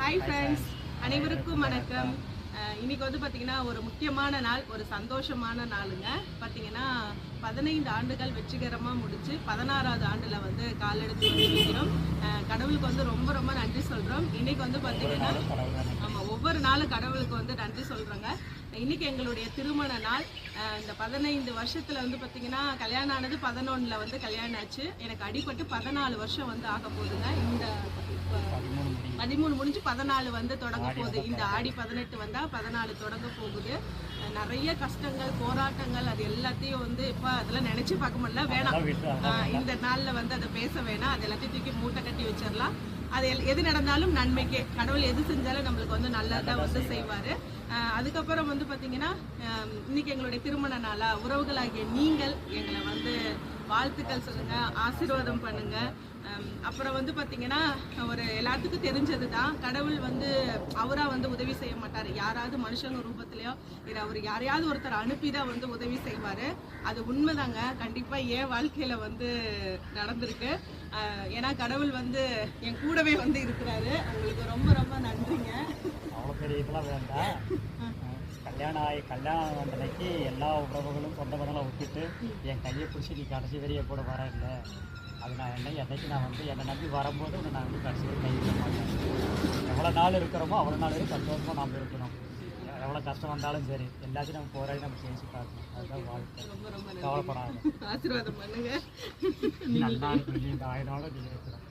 Hi friends, அனைவருக்கும் வணக்கம். இன்னைக்கு வந்து பார்த்தீங்கன்னா ஒரு முக்கியமான நாள், ஒரு சந்தோஷமான நாளுங்க. பார்த்தீங்கன்னா 15 ஆண்டுகள் வெற்றிகரமாக முடிச்சு 16வது ஆண்டில் வந்து காலெடுத்து வைக்கிறோம். கடவுளுக்கு வந்து ரொம்ப ரொம்ப நன்றி சொல்கிறோம். இன்னைக்கு வந்து பார்த்தீங்கன்னா ஆமாம், ஒவ்வொரு நாளும் கடவுளுக்கு வந்து நன்றி சொல்கிறோங்க. இன்னைக்கு எங்களுடைய திருமண நாள். இந்த 15 வருஷத்தில் வந்து பார்த்தீங்கன்னா கல்யாணம் ஆனது 11ல் வந்து கல்யாணம் ஆச்சு. எனக்கு அடிபட்டு 14 வருஷம் வந்து ஆக போகுதுங்க. இந்த 13 முடிஞ்சு 14 வந்து தொடங்க போகுது. இந்த ஆடி 18 வந்தால் 14 தொடங்க போகுது. நிறைய கஷ்டங்கள், போராட்டங்கள், அது எல்லாத்தையும் வந்து இப்போ அதெல்லாம் நினச்சி பார்க்க முடியல. வேணாம், இந்த நாளில் வந்து அதை பேச வேணாம். அது எல்லாத்தையும் தூக்கி மூட்டை கட்டி வச்சிடலாம். அது எது நடந்தாலும் நன்மைக்கே. கடவுள் எது செஞ்சாலும் நம்மளுக்கு வந்து நல்லதாக வந்து செய்வார். அதுக்கப்புறம் வந்து பார்த்தீங்கன்னா இன்னைக்கு எங்களுடைய திருமண நாளா, உறவுகளாகிய நீங்கள் எங்களை வந்து வாழ்த்துக்கள் சொல்லுங்கள், ஆசீர்வாதம் பண்ணுங்கள். அப்புறம் வந்து பார்த்தீங்கன்னா ஒரு எல்லாத்துக்கும் தெரிஞ்சது தான், கடவுள் வந்து அவராக வந்து உதவி செய்ய மாட்டார். யாராவது மனுஷங்க ரூபத்திலையோ இல்லை அவர் யாரையாவது ஒருத்தர் அனுப்பி தான் வந்து உதவி செய்வார். அது உண்மைதாங்க. கண்டிப்பாக என் வாழ்க்கையில் வந்து நடந்திருக்கு. ஏன்னா கடவுள் வந்து என் கூடவே வந்து இருக்கிறாரு. உங்களுக்கு ரொம்ப ரொம்ப நன்றிங்க. அவ்வளோ பெரிய இதெல்லாம் வேண்டாம். கல்யாணம் அன்றைக்கு எல்லா உறவுகளும் சொந்த பந்தங்களை விட்டுட்டு என் கையை பிடிச்சி நீ கடைசி வரைய கூட வர இல்லை. அது நான் என்னைக்கு நான் வந்து என்னை நம்பி வரும்போது நான் வந்து கடைசி வரை கைவிட மாட்டேன். எவ்வளோ நாள் இருக்கிறோமோ அவ்வளோ நாள் வரைக்கும் சந்தோஷமாக நாம் இருக்கணும். எவ்வளோ கஷ்டம் வந்தாலும் சரி, எல்லாத்தையும் நம்ம போராடி நம்ம பேசி பார்க்கணும். அதுதான் வாழ்க்கை. கவலைப்படாது, ஆசீர்வாதம் பண்ணுங்க. நல்லா இருக்கு. இந்த 1000 நாளும் நீங்கள் இருக்கிறோம்.